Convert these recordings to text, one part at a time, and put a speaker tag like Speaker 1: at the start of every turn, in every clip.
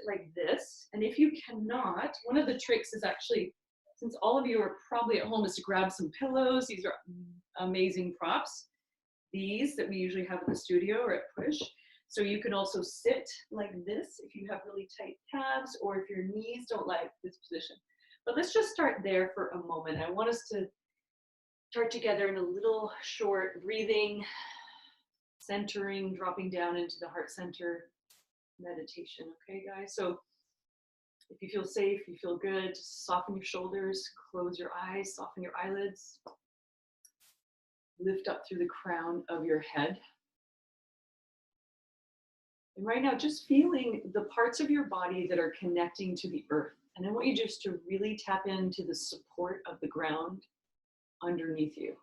Speaker 1: like this. And if you cannot, one of the tricks is actually, since all of you are probably at home, is to grab some pillows. These are amazing props. These that we usually have at the studio or at Push. So you can also sit like this if you have really tight calves or if your knees don't like this position. But let's just start there for a moment. I want us to start together in a little short breathing, centering, dropping down into the heart center meditation. Okay, guys? So if you feel safe, you feel good, just soften your shoulders, close your eyes, soften your eyelids. Lift up through the crown of your head. And right now, just feeling the parts of your body that are connecting to the earth. And I want you just to really tap into the support of the ground underneath you.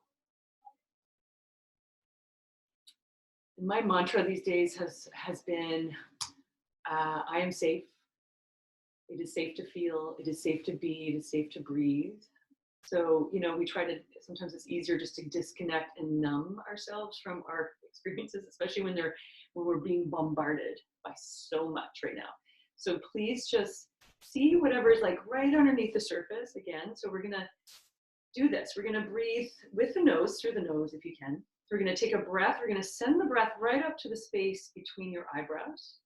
Speaker 1: And my mantra these days has been, I am safe. It is safe to feel. It is safe to be. It is safe to breathe. So, you know, we try to, sometimes it's easier just to disconnect and numb ourselves from our experiences, especially when we're being bombarded by so much right now. So please just see whatever is like right underneath the surface again. So we're gonna do this. We're gonna breathe with the nose, through the nose if you can. So we're gonna take a breath. We're gonna send the breath right up to the space between your eyebrows.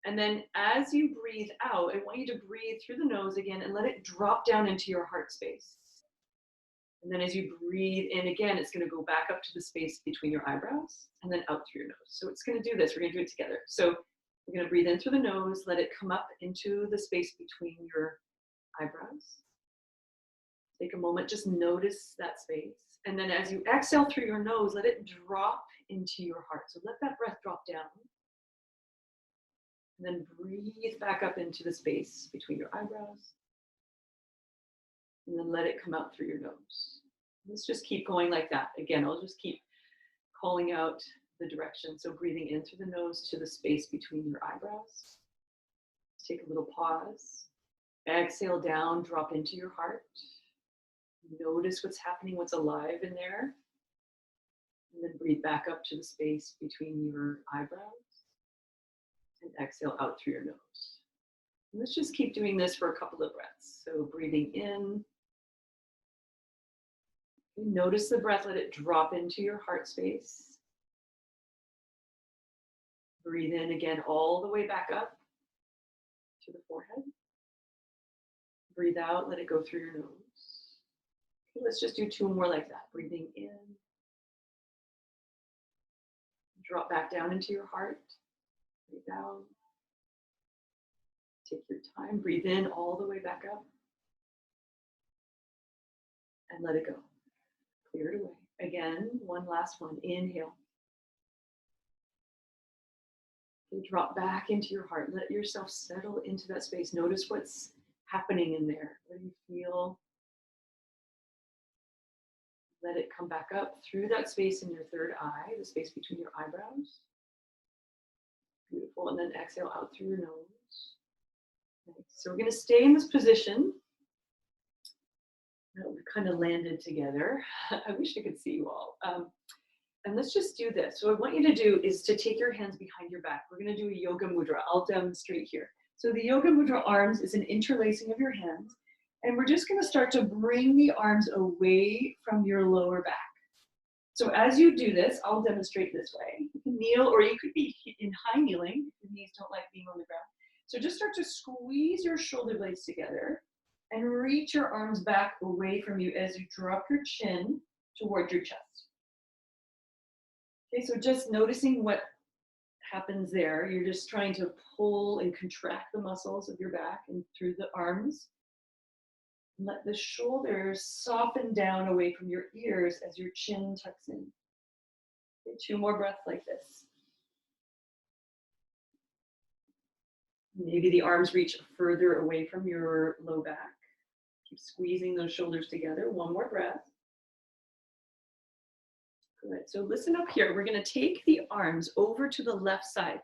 Speaker 1: And then as you breathe out, I want you to breathe through the nose again and let it drop down into your heart space. And then as you breathe in again, it's going to go back up to the space between your eyebrows and then out through your nose. So it's going to do this. We're going to do it together. So we're going to breathe in through the nose, let it come up into the space between your eyebrows. Take a moment, just notice that space. And then as you exhale through your nose, let it drop into your heart. So let that breath drop down. And then breathe back up into the space between your eyebrows. And then let it come out through your nose. Let's just keep going like that. Again, I'll just keep calling out the direction. So breathing in through the nose to the space between your eyebrows. Take a little pause. Exhale down, drop into your heart. Notice what's happening, what's alive in there. And then breathe back up to the space between your eyebrows. And exhale out through your nose. And let's just keep doing this for a couple of breaths. So breathing in. Notice the breath, let it drop into your heart space. Breathe in again all the way back up to the forehead. Breathe out, let it go through your nose. Okay, let's just do two more like that. Breathing in. Drop back down into your heart. Breathe out. Take your time. Breathe in all the way back up. And let it go. Clear it away. Again, one last one. Inhale. Okay, drop back into your heart. Let yourself settle into that space. Notice what's happening in there. What do you feel? Let it come back up through that space in your third eye, the space between your eyebrows. Beautiful. And then exhale out through your nose. Nice. So we're going to stay in this position. Now we've kind of landed together. I wish I could see you all. And let's just do this. So what I want you to do is to take your hands behind your back. We're going to do a yoga mudra. I'll demonstrate here. So the yoga mudra arms is an interlacing of your hands. And we're just going to start to bring the arms away from your lower back. So as you do this, I'll demonstrate this way. You can kneel, or you could be in high kneeling if your knees don't like being on the ground. So just start to squeeze your shoulder blades together and reach your arms back away from you as you drop your chin toward your chest. Okay, so just noticing what happens there. You're just trying to pull and contract the muscles of your back and through the arms. Let the shoulders soften down away from your ears as your chin tucks in. Okay, two more breaths like this. Maybe the arms reach further away from your low back. Keep squeezing those shoulders together. One more breath. Good. So listen up here. We're going to take the arms over to the left side.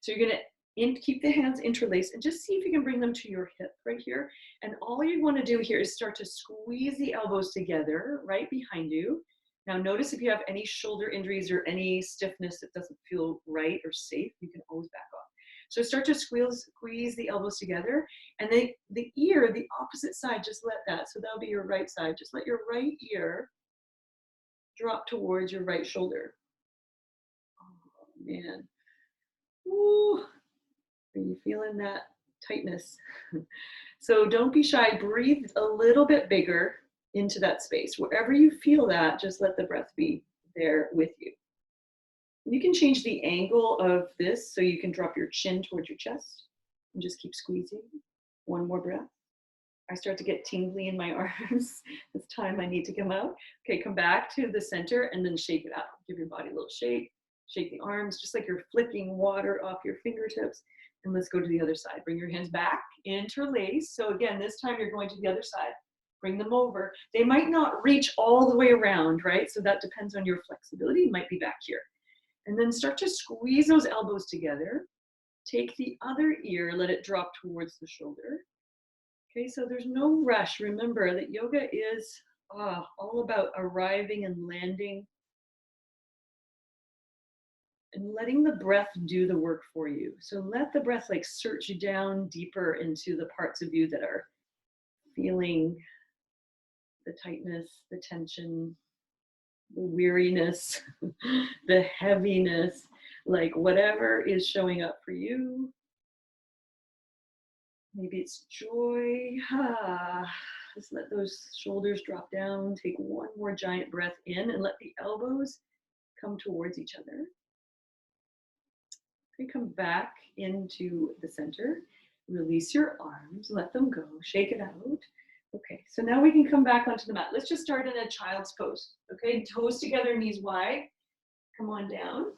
Speaker 1: So you're going to keep the hands interlaced and just see if you can bring them to your hip right here. And all you want to do here is start to squeeze the elbows together right behind you. Now notice if you have any shoulder injuries or any stiffness that doesn't feel right or safe, you can always back off. So start to squeeze the elbows together, and the ear, the opposite side, just let that. So that'll be your right side. Just let your right ear drop towards your right shoulder. Oh man. Woo. Are you feeling that tightness? So don't be shy. Breathe a little bit bigger into that space. Wherever you feel that, just let the breath be there with you. You can change the angle of this so you can drop your chin towards your chest and just keep squeezing. One more breath. I start to get tingly in my arms. It's time I need to come out. Okay, come back to the center and then shake it out. Give your body a little shake. Shake the arms just like you're flicking water off your fingertips. And let's go to the other side. Bring your hands back, interlace. So again, this time you're going to the other side. Bring them over. They might not reach all the way around, right? So that depends on your flexibility. It might be back here. And then start to squeeze those elbows together. Take the other ear, let it drop towards the shoulder. Okay, so there's no rush. Remember that yoga is all about arriving and landing and letting the breath do the work for you. So let the breath like search you down deeper into the parts of you that are feeling the tightness, the tension, the weariness, the heaviness, like whatever is showing up for you. Maybe it's joy. Just let those shoulders drop down. Take one more giant breath in and let the elbows come towards each other. Okay, come back into the center. Release your arms, let them go, shake it out. Okay, so now we can come back onto the mat. Let's just start in a child's pose. Okay, toes together, knees wide. Come on down.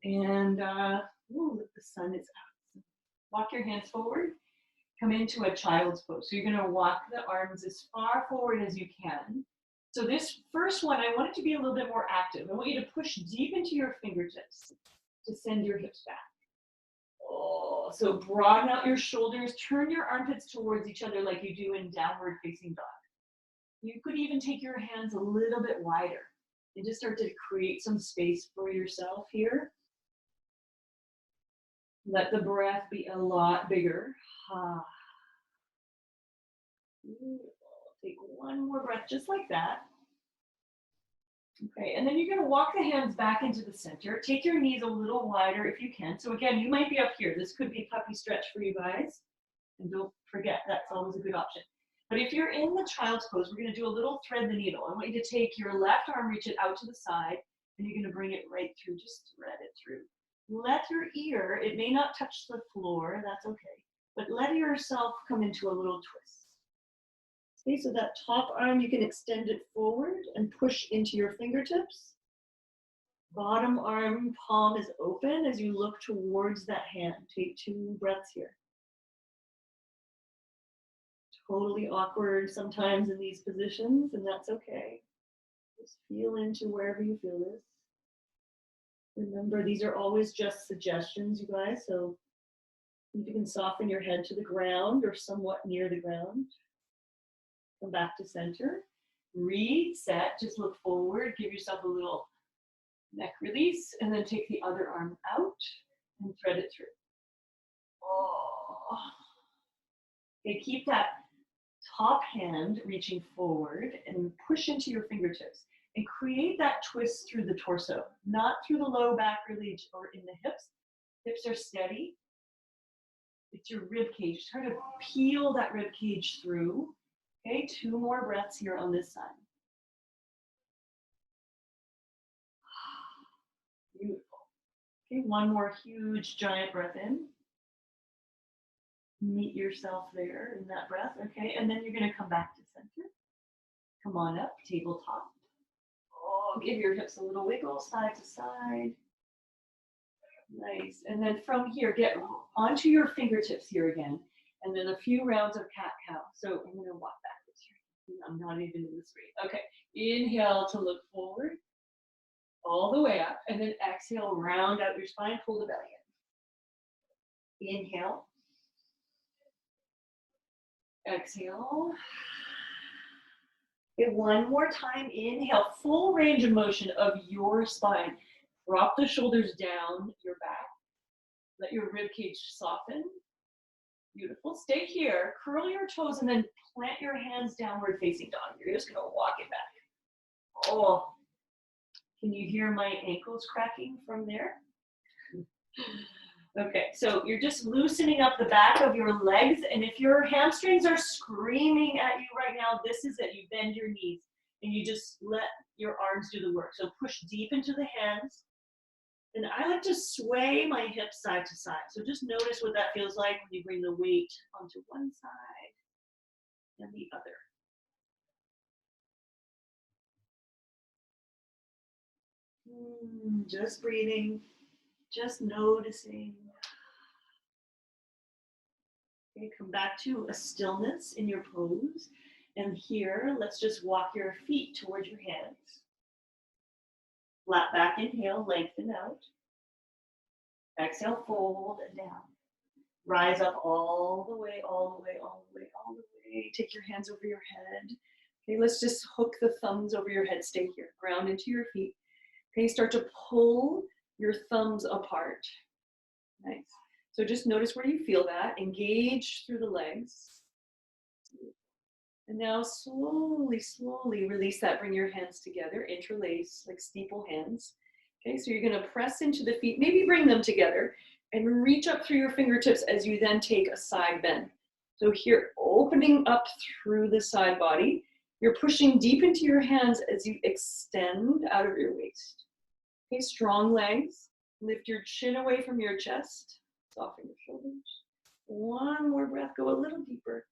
Speaker 1: And the sun is out. Walk your hands forward. Come into a child's pose. So you're going to walk the arms as far forward as you can. So this first one, I want it to be a little bit more active. I want you to push deep into your fingertips to send your hips back. Oh, so broaden out your shoulders. Turn your armpits towards each other like you do in downward facing dog. You could even take your hands a little bit wider and just start to create some space for yourself here. Let the breath be a lot bigger. Take one more breath just like that. Okay, and then you're going to walk the hands back into the center. Take your knees a little wider if you can. So again, you might be up here. This could be a puppy stretch for you guys. And don't forget, that's always a good option. But if you're in the child's pose, we're going to do a little thread the needle. I want you to take your left arm, reach it out to the side, and you're going to bring it right through. Just thread it through. Let your ear, it may not touch the floor, that's okay. But let yourself come into a little twist. Okay, so that top arm, you can extend it forward and push into your fingertips. Bottom arm, palm is open as you look towards that hand. Take 2 breaths here. Totally awkward sometimes in these positions, and that's okay. Just feel into wherever you feel this. Remember, these are always just suggestions, you guys, so if you can soften your head to the ground or somewhat near the ground. Come back to center. Reset, just look forward, give yourself a little neck release, and then take the other arm out and thread it through. Oh. Okay, keep that top hand reaching forward and push into your fingertips and create that twist through the torso, not through the low back really or in the hips. Hips are steady. It's your rib cage. Try to peel that rib cage through. Okay, 2 more breaths here on this side. Beautiful. Okay, 1 more huge giant breath in. Meet yourself there in that breath, okay? And then you're going to come back to center. Come on up, tabletop. Oh, give your hips a little wiggle, side to side. Nice. And then from here, get onto your fingertips here again. And then a few rounds of cat-cow. So I'm going to walk backwards here. I'm not even in the straight. Okay. Inhale to look forward. All the way up. And then exhale, round out your spine, pull the belly in. Inhale. Exhale. Okay, 1 more time. Inhale, full range of motion of your spine. Drop the shoulders down your back. Let your rib cage soften. Beautiful. Stay here. Curl your toes and then plant your hands downward facing dog. You're just going to walk it back. Oh, can you hear my ankles cracking from there? Okay, so you're just loosening up the back of your legs, and if your hamstrings are screaming at you right now, this is it. You bend your knees, and you just let your arms do the work. So push deep into the hands, and I like to sway my hips side to side. So just notice what that feels like when you bring the weight onto one side and the other. Just breathing, just noticing. Okay, come back to a stillness in your pose. And here, let's just walk your feet towards your hands. Flat back, inhale, lengthen out. Exhale, fold and down. Rise up all the way, all the way, all the way, all the way. Take your hands over your head. Okay, let's just hook the thumbs over your head. Stay here. Ground into your feet. Okay, start to pull your thumbs apart. Nice. So just notice where you feel that. Engage through the legs. And now slowly, slowly release that. Bring your hands together. Interlace like steeple hands. Okay, so you're going to press into the feet. Maybe bring them together and reach up through your fingertips as you then take a side bend. So here, opening up through the side body. You're pushing deep into your hands as you extend out of your waist. Okay, strong legs. Lift your chin away from your chest. Soften your shoulders. One more breath. Go a little deeper.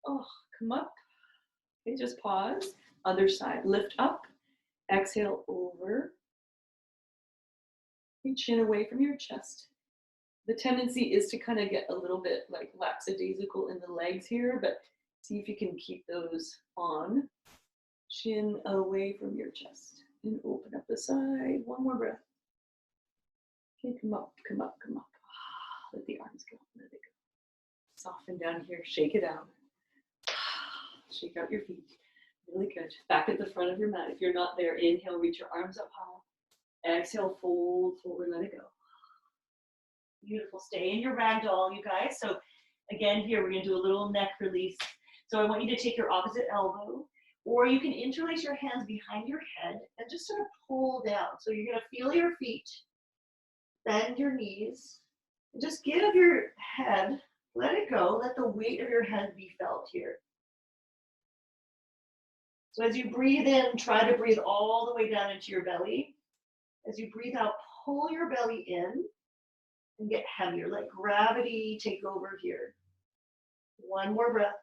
Speaker 1: Oh, come up. Okay, just pause. Other side. Lift up. Exhale over. Okay, chin away from your chest. The tendency is to kind of get a little bit like lackadaisical in the legs here, but see if you can keep those on. Chin away from your chest. And open up the side. One more breath. Okay, come up, come up, come up. Let the arms go, let it go. Soften down here, shake it out. Shake out your feet. Really good. Back at the front of your mat. If you're not there, inhale, reach your arms up high. Exhale, fold forward, let it go. Beautiful. Stay in your ragdoll, you guys. So again, here we're going to do a little neck release. So I want you to take your opposite elbow, or you can interlace your hands behind your head and just sort of pull down. So you're going to feel your feet, bend your knees, and just give your head, let it go, let the weight of your head be felt here. So as you breathe in, try to breathe all the way down into your belly. As you breathe out, pull your belly in and get heavier. Let gravity take over here. One more breath.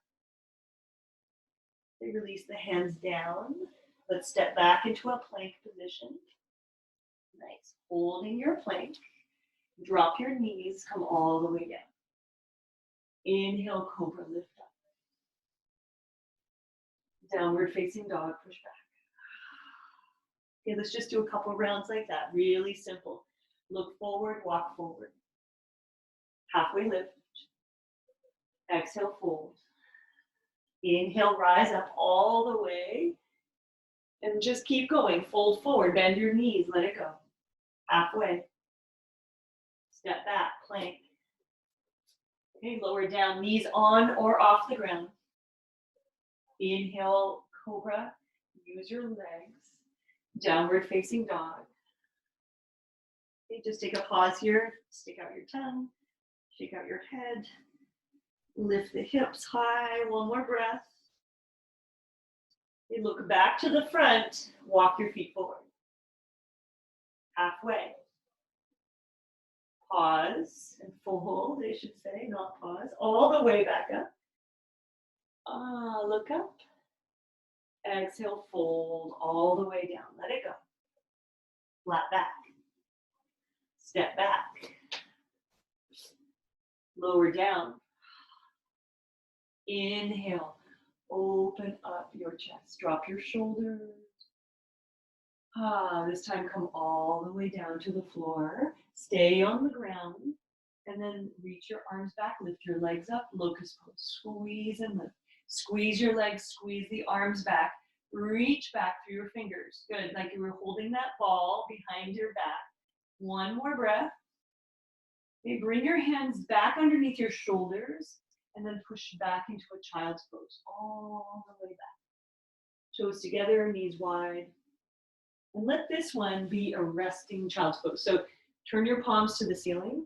Speaker 1: Release the hands down. Let's step back into a plank position. Nice. Holding your plank. Drop your knees, come all the way down. Inhale, cobra, lift up. Downward facing dog, push back. Okay, let's just do a couple rounds like that. Really simple. Look forward, walk forward. Halfway lift. Exhale, fold. Inhale, rise up all the way. And just keep going. Fold forward, bend your knees, let it go. Halfway. Step back, plank. Okay, lower down, knees on or off the ground. Inhale, cobra. Use your legs. Downward facing dog. Okay, just take a pause here. Stick out your tongue. Shake out your head. Lift the hips high. One more breath. Okay, look back to the front. Walk your feet forward. Halfway. Pause and fold, I should say, not pause. All the way back up. Look up. Exhale, fold all the way down. Let it go. Flat back. Step back. Lower down. Inhale. Open up your chest. Drop your shoulders. This time come all the way down to the floor. Stay on the ground. And then reach your arms back. Lift your legs up. Locust pose. Squeeze and lift. Squeeze your legs. Squeeze the arms back. Reach back through your fingers. Good. Like you were holding that ball behind your back. One more breath. Okay, bring your hands back underneath your shoulders and then push back into a child's pose all the way back. Toes together, knees wide. And let this one be a resting child's pose. So turn your palms to the ceiling.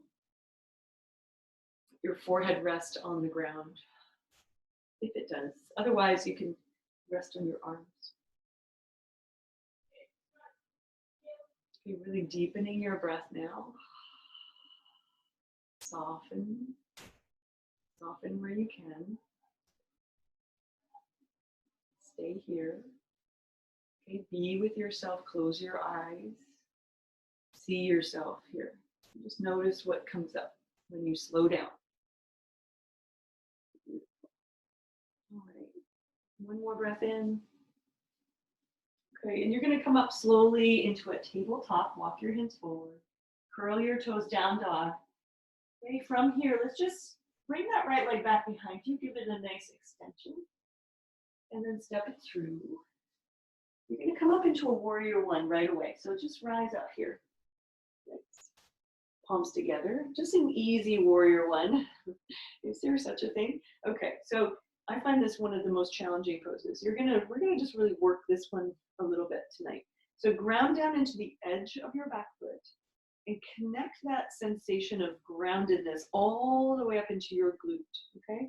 Speaker 1: Your forehead rest on the ground, if it does. Otherwise, you can rest on your arms. You're really deepening your breath now. Soften. Soften where you can. Stay here. Okay, be with yourself. Close your eyes. See yourself here. Just notice what comes up when you slow down. All right. One more breath in. Okay, and you're going to come up slowly into a tabletop. Walk your hands forward. Curl your toes, down dog. Okay, from here, let's just bring that right leg back behind you. Give it a nice extension. And then step it through. You're going to come up into a warrior one right away. So just rise up here. Nice. Palms together. Just an easy warrior one. Is there such a thing? Okay, so I find this one of the most challenging poses. We're gonna just really work this one a little bit tonight. So ground down into the edge of your back foot and connect that sensation of groundedness all the way up into your glute, okay?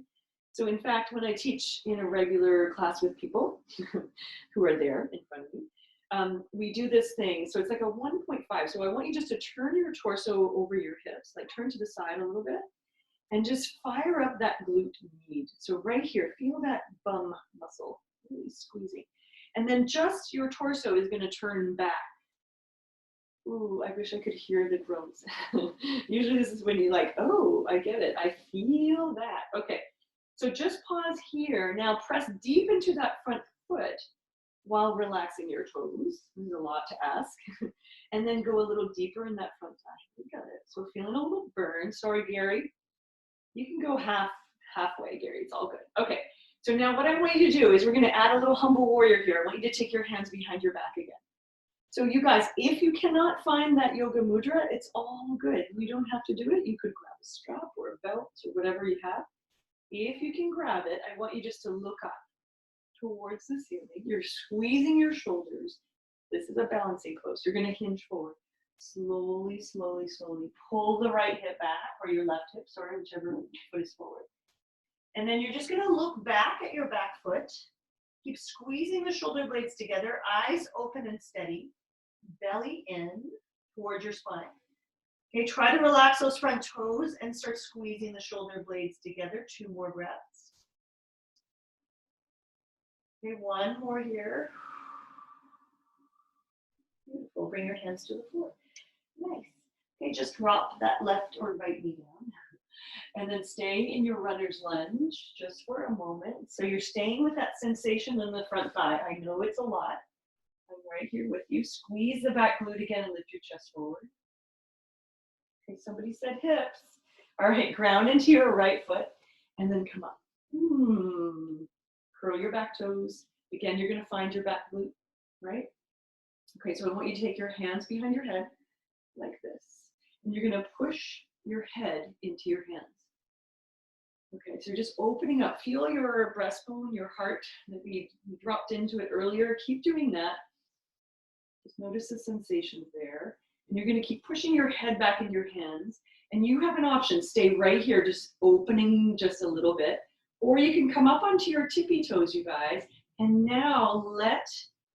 Speaker 1: So in fact, when I teach in a regular class with people who are there in front of me, we do this thing. So it's like a 1.5. So I want you just to turn your torso over your hips, like turn to the side a little bit, and just fire up that glute med. So right here, feel that bum muscle really squeezing. And then just your torso is going to turn back. Ooh, I wish I could hear the groans. Usually this is when you're like, oh, I get it. I feel that. Okay, so just pause here. Now press deep into that front foot while relaxing your toes. There's a lot to ask. And then go a little deeper in that front thigh. You got it. So feeling a little burn. Sorry, Gary. You can go halfway, Gary. It's all good. Okay, so now what I want you to do is we're going to add a little humble warrior here. I want you to take your hands behind your back again. So you guys, if you cannot find that yoga mudra, it's all good. You don't have to do it. You could grab a strap or a belt or whatever you have. If you can grab it, I want you just to look up towards the ceiling. You're squeezing your shoulders. This is a balancing pose. You're going to hinge forward. Slowly, slowly, slowly pull the right hip back, or your left hip, sorry, whichever foot is forward. And then you're just going to look back at your back foot. Keep squeezing the shoulder blades together, eyes open and steady, belly in towards your spine. Okay, try to relax those front toes and start squeezing the shoulder blades together. 2 more breaths. Okay, 1 more here. Beautiful. Bring your hands to the floor. Nice. Okay, just drop that left or right knee down. And then stay in your runner's lunge just for a moment. So you're staying with that sensation in the front thigh. I know it's a lot. I'm right here with you. Squeeze the back glute again and lift your chest forward. Okay, somebody said hips. All right, ground into your right foot and then come up. Curl your back toes. Again, you're going to find your back glute, right? Okay, so I want you to take your hands behind your head like this. And you're going to push your head into your hands. Okay, so you're just opening up. Feel your breastbone, your heart that we dropped into it earlier. Keep doing that. Just notice the sensations there. And you're going to keep pushing your head back into your hands. And you have an option. Stay right here, just opening just a little bit. Or you can come up onto your tippy toes, you guys. And now let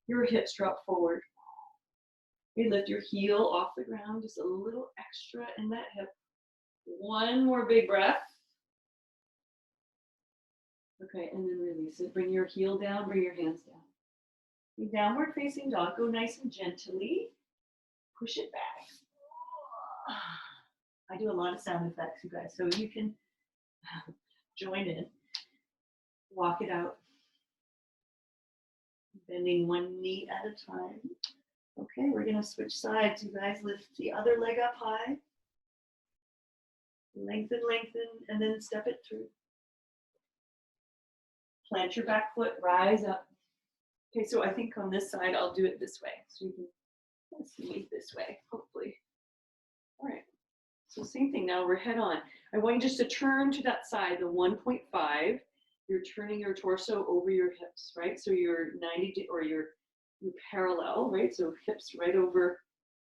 Speaker 1: your hips drop forward. Okay, lift your heel off the ground, just a little extra in that hip. 1 more big breath. Okay, and then release it. Bring your heel down, bring your hands down. Okay, downward facing dog, go nice and gently. Push it back. I do a lot of sound effects, you guys, so you can join in. Walk it out. Bending 1 knee at a time. Okay, we're going to switch sides, you guys. Lift the other leg up high. Lengthen, lengthen, and then step it through. Plant your back foot, rise up. Okay, so I think on this side, I'll do it this way. So you can see me this way, hopefully. All right. So same thing, now we're head on. I want you just to turn to that side, the 1.5. You're turning your torso over your hips, right? So you're 90 or you're parallel, right? So hips right over,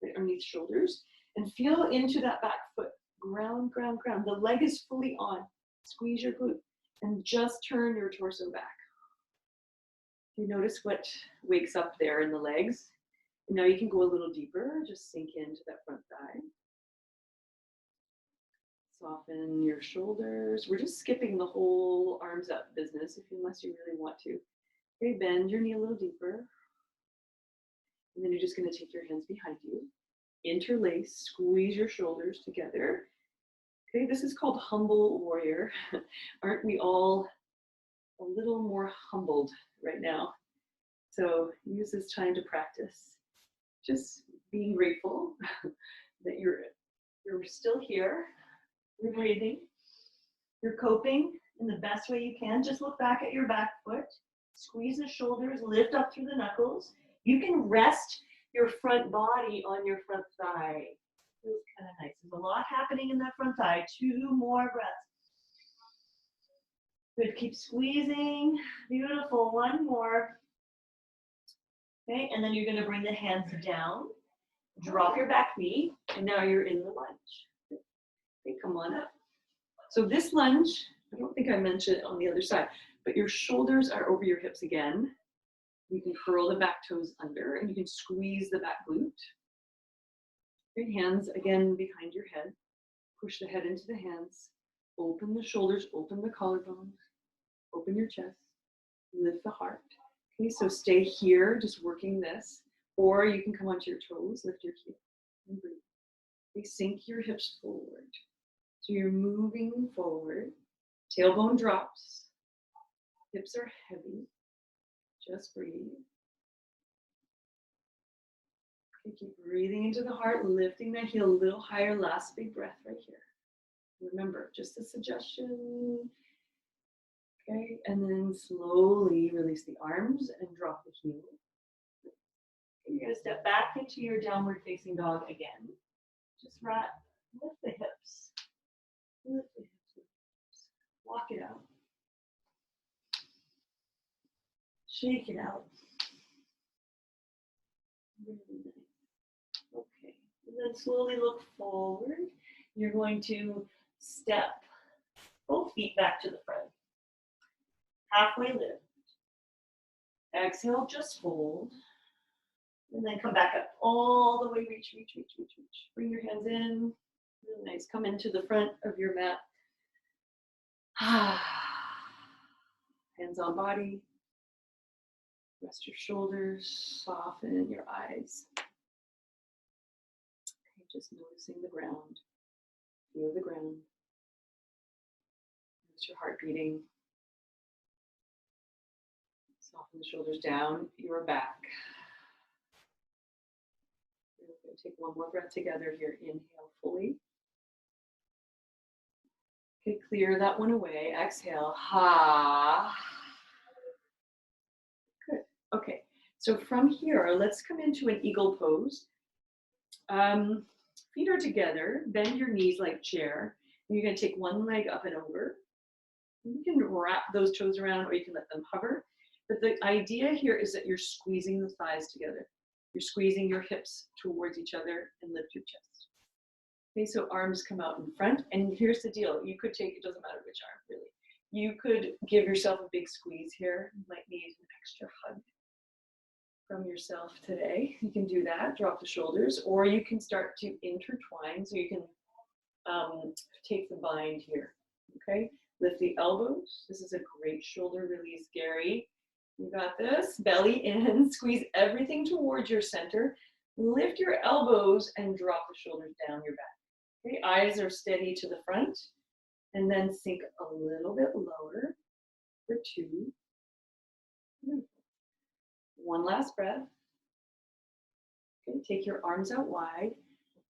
Speaker 1: right underneath shoulders. And feel into that back foot. Ground, ground, ground. The leg is fully on. Squeeze your glute and just turn your torso back. You notice what wakes up there in the legs. And now you can go a little deeper. Just sink into that front thigh. Soften your shoulders. We're just skipping the whole arms up business unless you really want to. Okay, bend your knee a little deeper. And then you're just going to take your hands behind you. Interlace, squeeze your shoulders together. Okay, this is called humble warrior. Aren't we all a little more humbled right now? So use this time to practice. Just being grateful that you're still here. You're breathing. You're coping in the best way you can. Just look back at your back foot. Squeeze the shoulders, lift up through the knuckles. You can rest your front body on your front thigh. Feels kind of nice. There's a lot happening in that front thigh. 2 more breaths. Good, keep squeezing. Beautiful, 1 more. Okay, and then you're gonna bring the hands down. Drop your back knee, and now you're in the lunge. Okay, come on up. So this lunge, I don't think I mentioned it on the other side, but your shoulders are over your hips again. You can curl the back toes under, and you can squeeze the back glute. Your hands again behind your head. Push the head into the hands. Open the shoulders, open the collarbones, open your chest, lift the heart. Okay, so stay here, just working this, or you can come onto your toes, lift your heel, and breathe. Okay, sink your hips forward. So you're moving forward. Tailbone drops. Hips are heavy. Just breathe. Okay, keep breathing into the heart, lifting that heel a little higher. Last big breath right here. Remember, just a suggestion. Okay, and then slowly release the arms and drop the heel. Okay, you're going to step back into your downward facing dog again. Just lift the hips. Lift the hips. Walk it out. Shake it out. Really nice. Okay, and then slowly look forward. You're going to step both feet back to the front. Halfway lift. Exhale, just fold. And then come back up all the way, reach, reach, reach, reach, reach. Bring your hands in. Really nice. Come into the front of your mat. Hands on body. Rest your shoulders. Soften your eyes. Okay, just noticing the ground. Feel the ground. Notice your heart beating. Soften the shoulders down your back. We're going to take 1 more breath together here. Inhale fully. Okay, clear that one away. Exhale. Ha. Good. Okay, so from here, let's come into an eagle pose. Feet are together. Bend your knees like chair. And you're going to take one leg up and over. You can wrap those toes around, or you can let them hover. But the idea here is that you're squeezing the thighs together. You're squeezing your hips towards each other and lift your chest. Okay, so arms come out in front, and here's the deal. You could take, it doesn't matter which arm really. You could give yourself a big squeeze here. You might need an extra hug from yourself today. You can do that, drop the shoulders, or you can start to intertwine. So you can take the bind here, okay? Lift the elbows. This is a great shoulder release, Gary. You got this. Belly in, squeeze everything towards your center. Lift your elbows and drop the shoulders down your back. Okay, eyes are steady to the front, and then sink a little bit lower for 2. Beautiful. 1 last breath. Okay, take your arms out wide,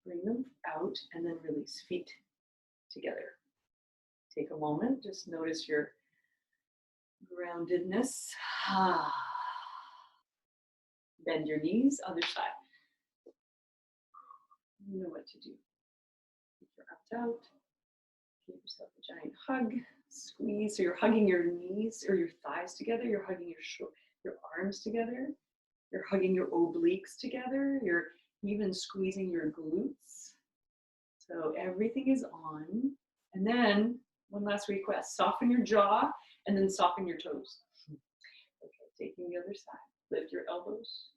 Speaker 1: bring them out, and then release feet together. Take a moment, just notice your groundedness. Bend your knees, other side. You know what to do. Keep your arms out. Give yourself a giant hug. Squeeze. So you're hugging your knees or your thighs together. You're hugging your arms together. You're hugging your obliques together. You're even squeezing your glutes. So everything is on. And then one last request, soften your jaw and then soften your toes. Okay, taking the other side. Lift your elbows.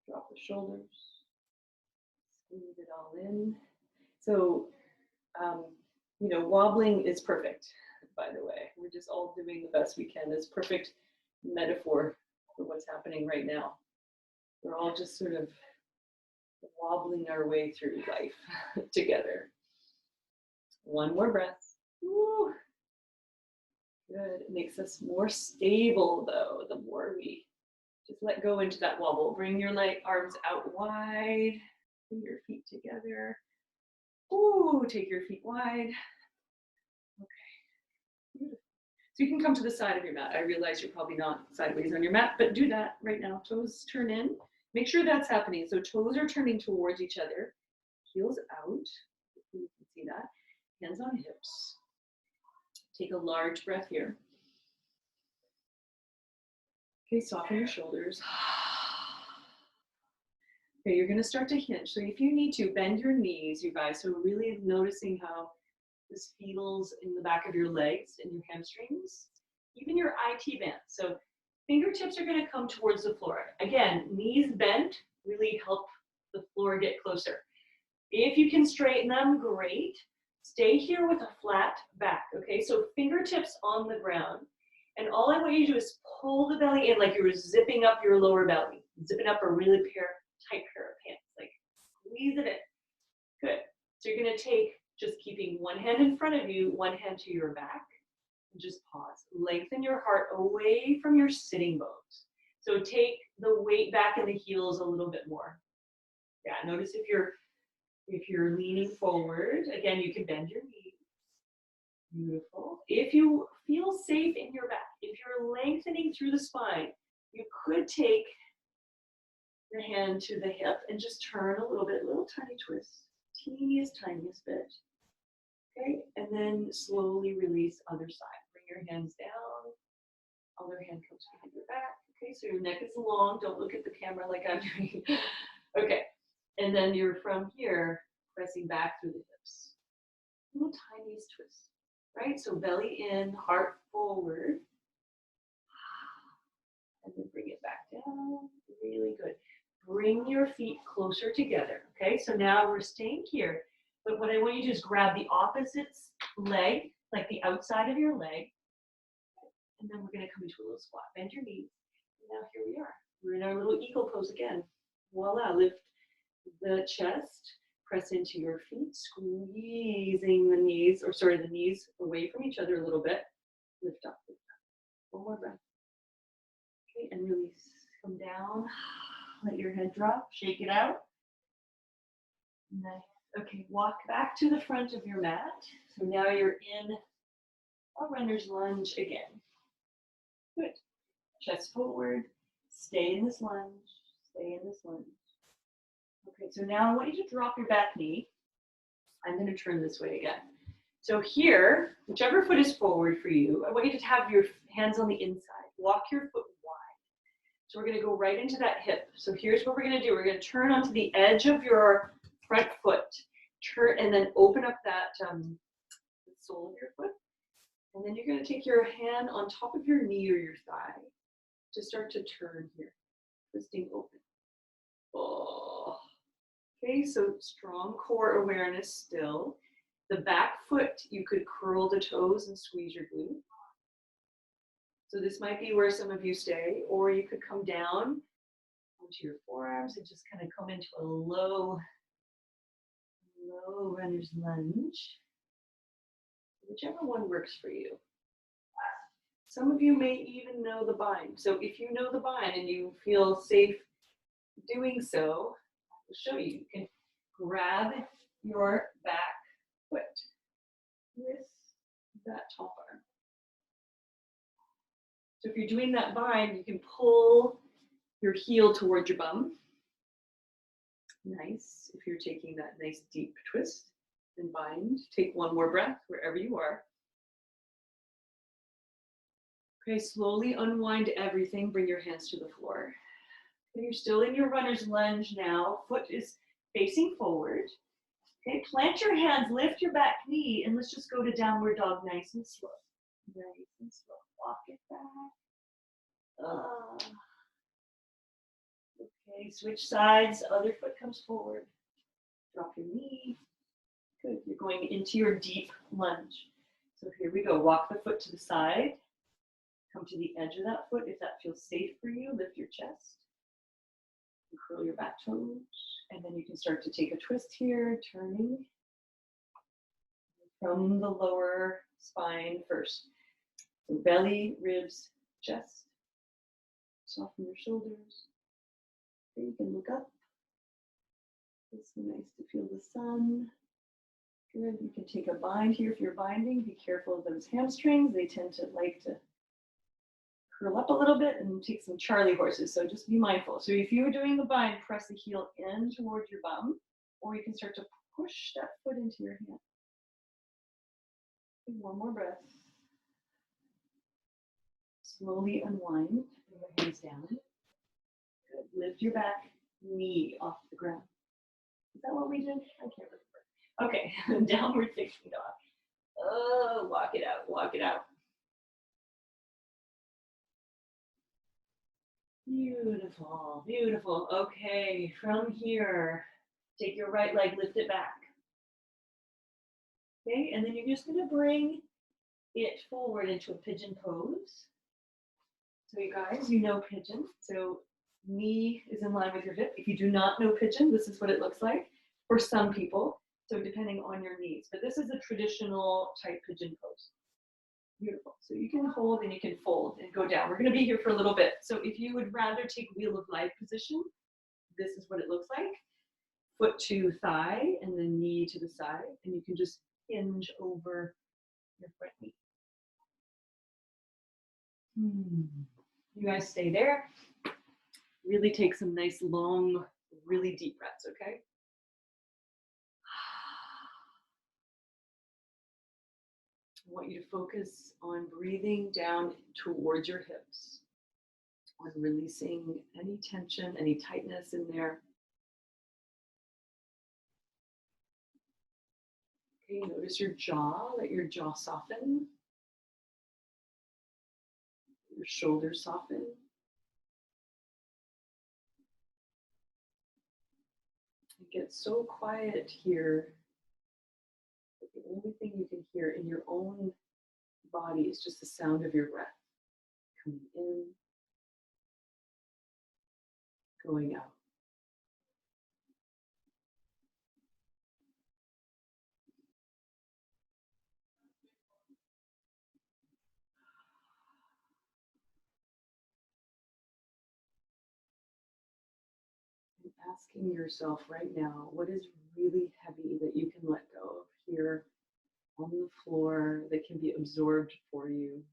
Speaker 1: Drop the shoulders. Squeeze it all in. So, you know, wobbling is perfect, by the way. We're just all doing the best we can. It's perfect metaphor for what's happening right now. We're all just sort of wobbling our way through life together. One more breath. Woo. Good. It makes us more stable, though, the more we just let go into that wobble. Bring your arms out wide. Bring your feet together. Ooh, take your feet wide. Okay. Beautiful. So you can come to the side of your mat. I realize you're probably not sideways on your mat, but do that right now. Toes turn in. Make sure that's happening. So toes are turning towards each other. Heels out. You can see that. Hands on hips. Take a large breath here. Okay, soften your shoulders. Okay, you're going to start to hinge. So if you need to, bend your knees, you guys. So really noticing how this feels in the back of your legs and your hamstrings, even your IT band. So fingertips are going to come towards the floor. Again, knees bent really help the floor get closer. If you can straighten them, great. Stay here with a flat back, okay? So fingertips on the ground. And all I want you to do is pull the belly in like you were zipping up your lower belly. Zipping up a really tight pair of pants. Like squeeze it in. Good. So you're going to take, just keeping one hand in front of you, one hand to your back. And just pause. Lengthen your heart away from your sitting bones. So take the weight back in the heels a little bit more. Yeah, notice if you're leaning forward, again, you can bend your knees. Beautiful. If you feel safe in your back, if you're lengthening through the spine, you could take your hand to the hip and just turn a little bit, little tiny twist, tiniest bit. Okay, and then slowly release other side. Bring your hands down. Other hand comes behind your back. Okay, so your neck is long. Don't look at the camera like I'm doing. Okay, and then you're from here pressing back through the hips. Little tiniest twist, right? So belly in, heart forward. And then bring it back down. Really good. Bring your feet closer together. Okay, so now we're staying here. But what I want you to do is grab the opposite leg, like the outside of your leg. And then we're going to come into a little squat. Bend your knees. And now here we are. We're in our little eagle pose again. Voila. Lift the chest. Press into your feet. Squeezing the knees, the knees away from each other a little bit. Lift up. Lift up. One more breath. Okay, and release. Come down. Let your head drop. Shake it out. Nice. Okay, walk back to the front of your mat. So now you're in a runner's lunge again. Good. Chest forward. Stay in this lunge. Stay in this lunge. Okay, so now I want you to drop your back knee. I'm going to turn this way again. So here, whichever foot is forward for you, I want you to have your hands on the inside. Walk your foot wide. So we're going to go right into that hip. So here's what we're going to do. We're going to turn onto the edge of your front foot. Turn and then open up that the sole of your foot. And then you're going to take your hand on top of your knee or your thigh to start to turn here. Twisting open. Oh. Okay, so strong core awareness still. The back foot, you could curl the toes and squeeze your glute. So this might be where some of you stay, or you could come down onto your forearms and just kind of come into a low runner's lunge. Whichever one works for you. Some of you may even know the bind. So if you know the bind and you feel safe doing so, I'll show you. You can grab your back foot with that top arm. So if you're doing that bind, you can pull your heel towards your bum. Nice. If you're taking that nice deep twist. and bind. Take one more breath wherever you are. Okay, slowly unwind everything. Bring your hands to the floor. Okay, you're still in your runner's lunge now. Foot is facing forward. Okay, plant your hands, lift your back knee, and let's just go to downward dog nice and slow. Nice and slow. Walk it back. Okay, switch sides. Other foot comes forward. Drop your knee. Good. You're going into your deep lunge. So here we go. Walk the foot to the side. Come to the edge of that foot. If that feels safe for you, lift your chest. And curl your back toes. And then you can start to take a twist here, turning from the lower spine first. So belly, ribs, chest. Soften your shoulders. Okay, you can look up. It's nice to feel the sun. Good. You can take a bind here if you're binding. Be careful of those hamstrings. They tend to like to curl up a little bit and take some Charlie horses. So just be mindful. So if you're doing the bind, press the heel in towards your bum, or you can start to push that foot into your hand. Okay, one more breath. Slowly unwind. Bring your hands down. Good. Lift your back knee off the ground. Is that what we did? I can't remember. Okay, downward facing dog. Oh, walk it out, walk it out. Beautiful, beautiful. Okay, from here, take your right leg, lift it back. Okay, and then you're just gonna bring it forward into a pigeon pose. So you guys, you know pigeon. So knee is in line with your hip. If you do not know pigeon, this is what it looks like for some people. So depending on your needs, but this is a traditional type pigeon pose. Beautiful. So you can hold and you can fold and go down. We're going to be here for a little bit. So if you would rather take wheel of life position, this is what it looks like. Foot to thigh and then knee to the side. And you can just hinge over your front knee. You guys stay there. Really take some nice, long, really deep breaths, okay? I want you to focus on breathing down towards your hips, on releasing any tension, any tightness in there. Okay, notice your jaw, let your jaw soften, your shoulders soften. It gets so quiet here. The only thing you can hear in your own body is just the sound of your breath coming in, going out. And asking yourself right now, what is really heavy that you can let go of here on the floor that can be absorbed for you?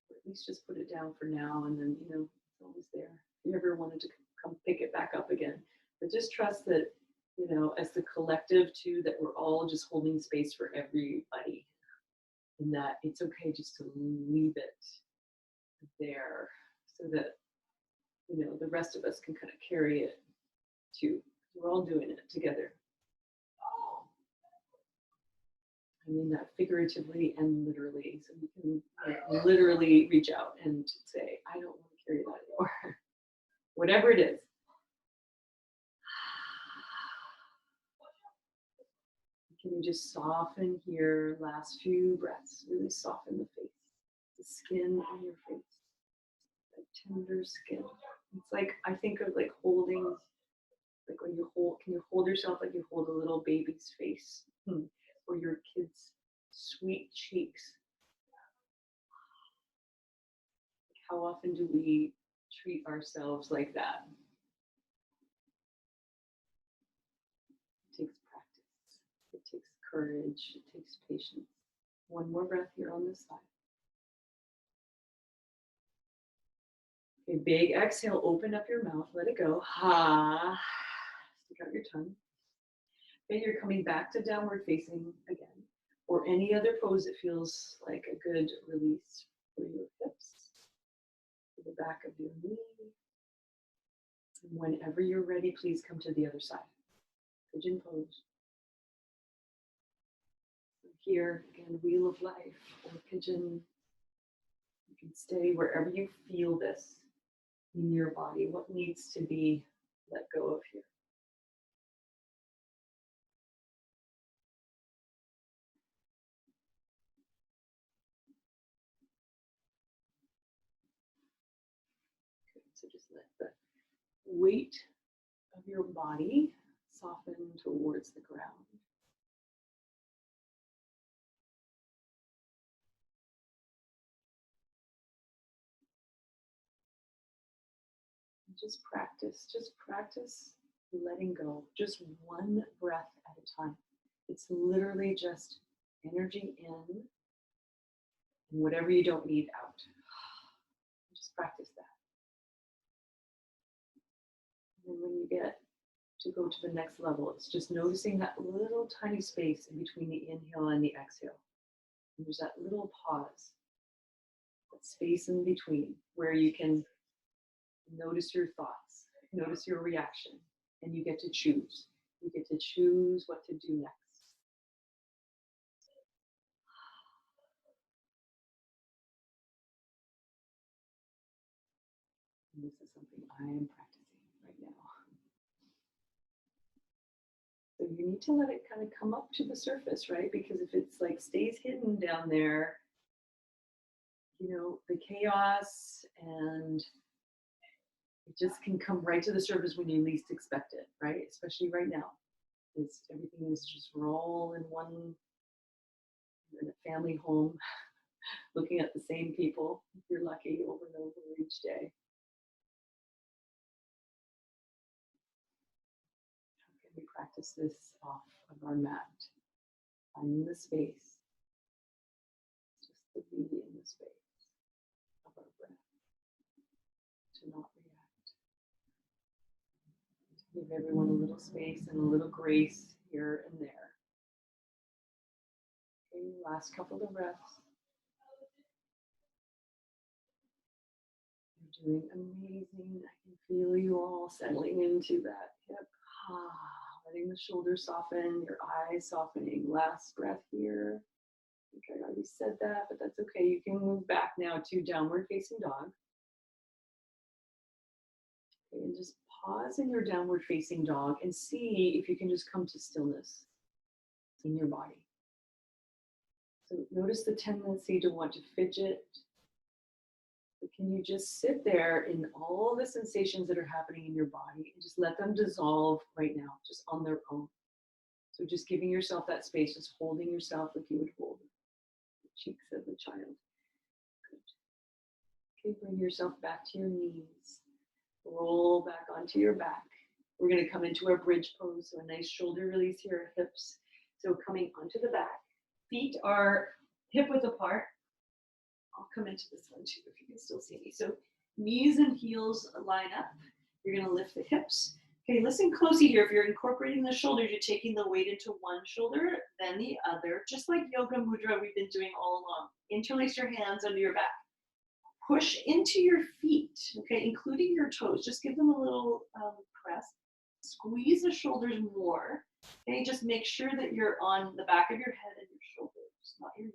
Speaker 1: Or at least just put it down for now, and then, you know, it's always there. If you ever wanted to come pick it back up again. But just trust that, you know, as the collective too, that we're all just holding space for everybody. And that it's okay just to leave it there so that, you know, the rest of us can kind of carry it too. We're all doing it together. I mean that figuratively and literally. So we can literally reach out and say, I don't want to carry that anymore. Whatever it is. Can you just soften here, last few breaths, really soften the face, the skin on your face, that tender skin. It's like, I think of like holding, like when you hold, can you hold yourself like you hold a little baby's face? Or your kid's sweet cheeks. How often do we treat ourselves like that? It takes practice. It takes courage. It takes patience. One more breath here on this side. Okay, big exhale, open up your mouth, let it go. Ha. Stick out your tongue. Okay, you're coming back to downward facing again, or any other pose that feels like a good release for your hips, for the back of your knee. And whenever you're ready, please come to the other side. Pigeon pose. Here, again, wheel of life or pigeon. You can stay wherever you feel this in your body. What needs to be let go of here? Good. So just let the weight of your body soften towards the ground. Just practice letting go, just one breath at a time. It's literally just energy in and whatever you don't need out. Just practice that. And then when you get to go to the next level, it's just noticing that little tiny space in between the inhale and the exhale. And there's that little pause, that space in between where you can notice your thoughts, notice your reaction, and you get to choose. You get to choose what to do next. And this is something I am practicing right now. So you need to let it kind of come up to the surface, right? Because if it's like stays hidden down there, you know, the chaos and it just can come right to the surface when you least expect it, right? Especially right now. Everything is just roll in one, in a family home, looking at the same people, if you're lucky, over and over each day. How can we practice this off of our mat? Finding the space, just to be in the space of our breath, to not react. To give everyone a little space and a little grace here and there. Okay, last couple of breaths. You're doing amazing. I can feel you all settling into that hip. Letting the shoulders soften, your eyes softening. Last breath here. I think I already said that, but that's okay. You can move back now to downward facing dog. Okay, and just pause in your downward facing dog and see if you can just come to stillness in your body. So notice the tendency to want to fidget. But can you just sit there in all the sensations that are happening in your body and just let them dissolve right now, just on their own? So just giving yourself that space, just holding yourself like you would hold the cheeks of a child. Good. Okay, bring yourself back to your knees. Roll back onto your back. We're going to come into our bridge pose, so a nice shoulder release here, hips. So coming onto the back. Feet are hip width apart. I'll come into this one too if you can still see me. So knees and heels line up. You're going to lift the hips. Okay, listen closely here. If you're incorporating the shoulders, you're taking the weight into one shoulder, then the other, just like yoga mudra we've been doing all along. Interlace your hands under your back. Push into your feet, okay, including your toes. Just give them a little press. Squeeze the shoulders more. Okay, just make sure that you're on the back of your head and your shoulders, not your neck.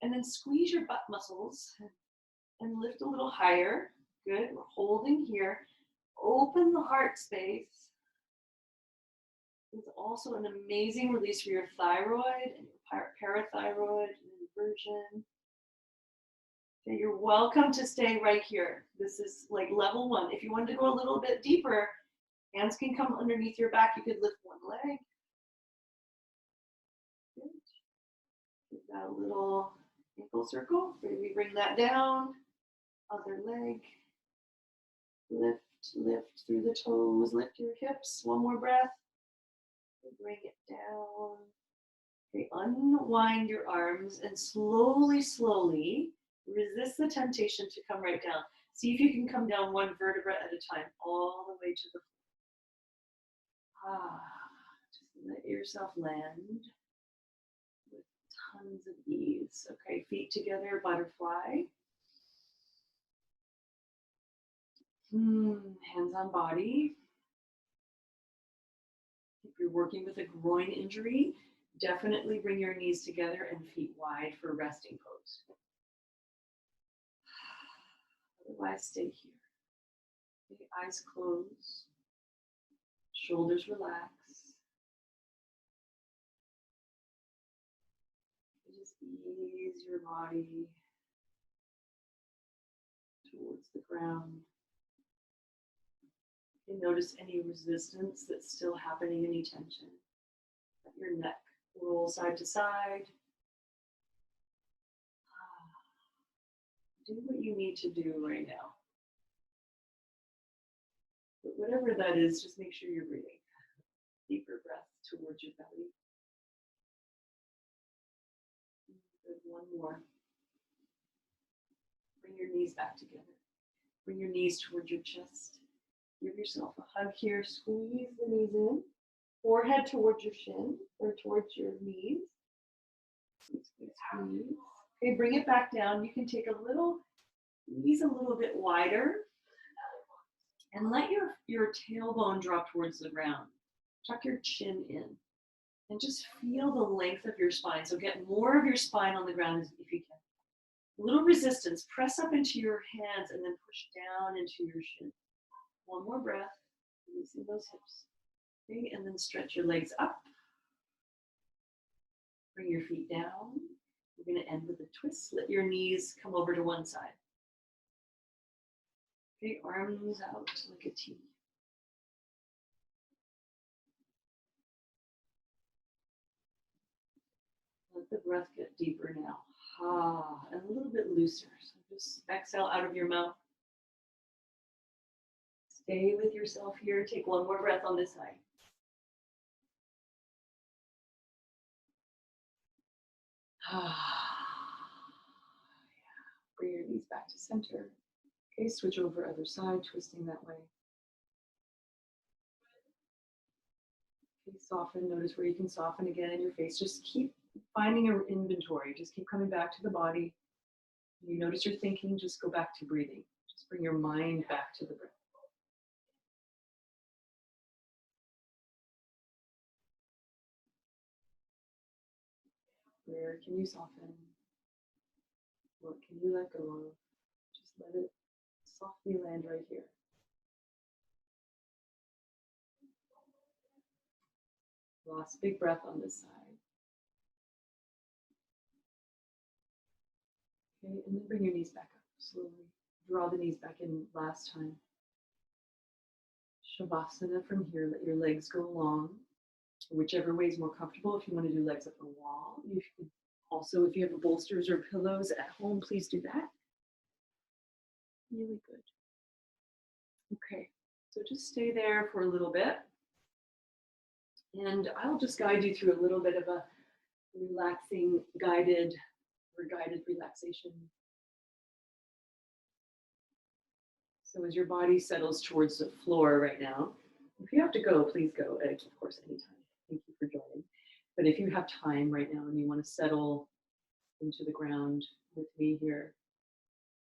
Speaker 1: And then squeeze your butt muscles and lift a little higher. Good, we're holding here. Open the heart space. It's also an amazing release for your thyroid and your parathyroid and inversion. Okay, you're welcome to stay right here. This is like level one. If you wanted to go a little bit deeper, hands can come underneath your back. You could lift one leg. Good. Give that a little ankle circle. Maybe bring that down. Other leg. Lift, lift through the toes. Lift your hips. One more breath. Bring it down. Okay, unwind your arms and slowly, slowly resist the temptation to come right down. See if you can come down one vertebra at a time, all the way to the floor. Just Let yourself land with tons of ease. Okay, feet together, butterfly. Hands on body. If you're working with a groin injury, definitely bring your knees together and feet wide for resting pose. Otherwise, stay here. Okay, eyes closed, shoulders relax. Just ease your body towards the ground. You notice any resistance that's still happening, any tension. Let your neck roll side to side. Do what you need to do right now. But whatever that is, just make sure you're breathing. Deeper breath towards your belly. Good, one more. Bring your knees back together. Bring your knees towards your chest. Give yourself a hug here. Squeeze the knees in. Forehead towards your shin or towards your knees. Squeeze, squeeze, squeeze. Okay, bring it back down. You can take a little, knees a little bit wider. And let your tailbone drop towards the ground. Tuck your chin in. And just feel the length of your spine. So get more of your spine on the ground if you can. A little resistance. Press up into your hands and then push down into your shin. One more breath. Releasing those hips. Okay, and then stretch your legs up. Bring your feet down. We're going to end with a twist. Let your knees come over to one side. Okay, arms out like a T. Let the breath get deeper now. And a little bit looser. So just exhale out of your mouth. Stay with yourself here. Take one more breath on this side. Bring your knees back to center. Okay, switch over other side, twisting that way. Okay, soften. Notice where you can soften again in your face. Just keep finding an inventory. Just keep coming back to the body. You notice you're thinking, just go back to breathing. Just bring your mind back to the breath. Where can you soften? What can you let go of? Just let it softly land right here. Last big breath on this side. Okay, and then bring your knees back up slowly. Draw the knees back in last time. Shavasana from here. Let your legs go long, whichever way is more comfortable. If you want to do legs up the wall, you can also, if you have bolsters or pillows at home, please do that. Really good. Okay, so just stay there for a little bit. And I'll just guide you through a little bit of a relaxing guided relaxation. So as your body settles towards the floor right now, if you have to go, please go, of course, anytime. Thank you for joining. But if you have time right now and you want to settle into the ground with me here,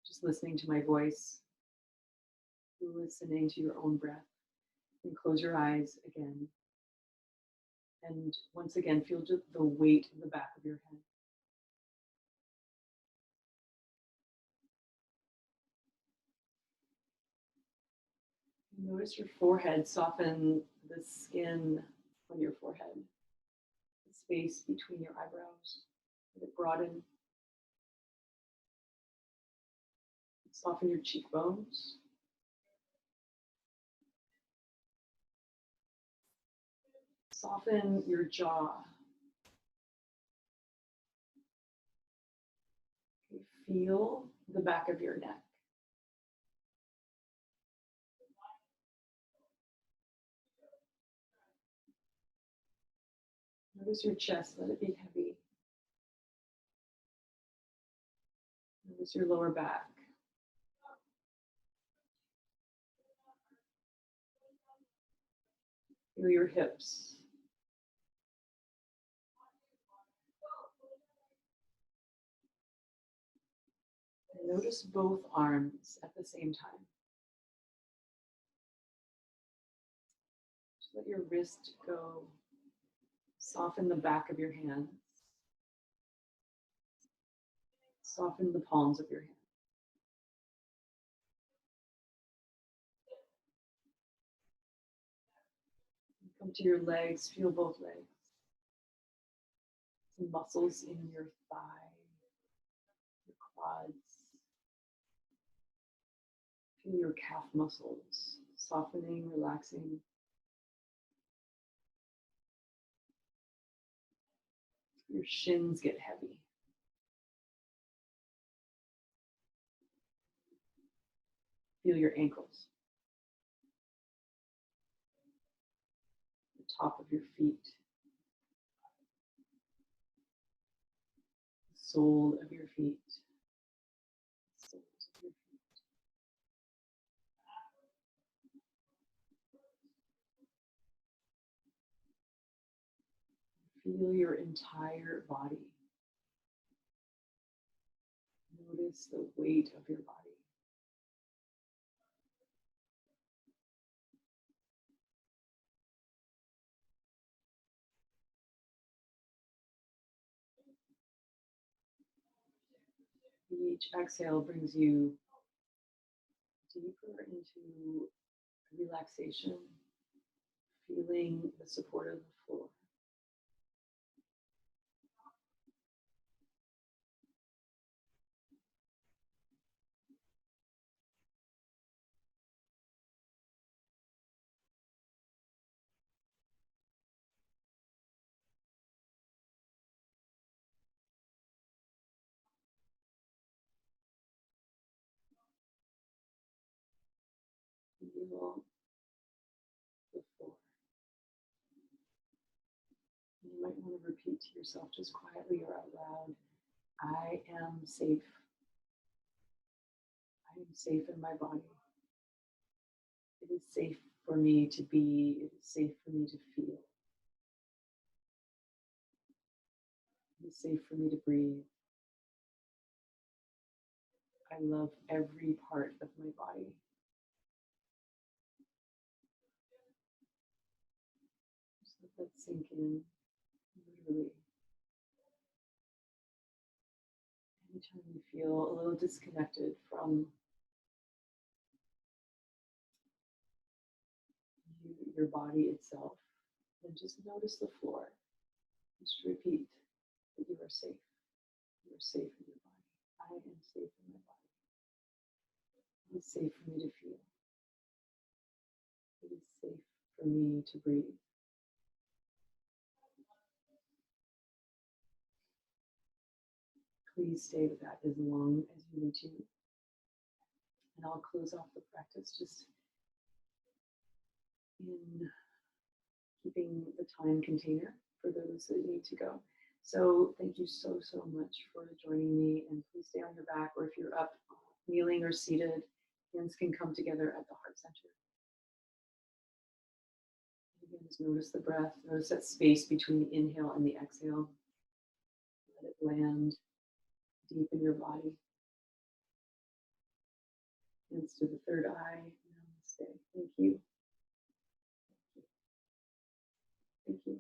Speaker 1: just listening to my voice, listening to your own breath, and close your eyes again. And once again, feel just the weight in the back of your head. Notice your forehead, soften the skin on your forehead, the space between your eyebrows, let it broaden. Soften your cheekbones. Soften your jaw. Feel the back of your neck. Notice your chest, let it be heavy. Notice your lower back. Feel your hips. Notice both arms at the same time. Just let your wrist go. Soften the back of your hands. Soften the palms of your hands. Come to your legs, feel both legs. Some muscles in your thigh, your quads. Feel your calf muscles softening, relaxing. Your shins get heavy. Feel your ankles. The top of your feet. The sole of your feet. The soles of your feet. Feel your entire body. Notice the weight of your body. Each exhale brings you deeper into relaxation, feeling the support of the floor. Feel the floor. You might want to repeat to yourself just quietly or out loud, I am safe. I am safe in my body. It is safe for me to be. It is safe for me to feel. It is safe for me to breathe. I love every part of my body. Just let that sink in, literally. Anytime you feel a little disconnected from your body itself, then just notice the floor. Just repeat that you are safe. You are safe in your body. I am safe in my body. It is safe for me to feel. It is safe for me to breathe. Please stay with that as long as you need to. And I'll close off the practice just in keeping the time container for those that need to go. So thank you so, so much for joining me, and please stay on your back, or if you're up, kneeling or seated, hands can come together at the heart center. And again, just notice the breath, notice that space between the inhale and the exhale. Let it land deep in your body. Hands to the third eye. Namaste. Thank you. Thank you.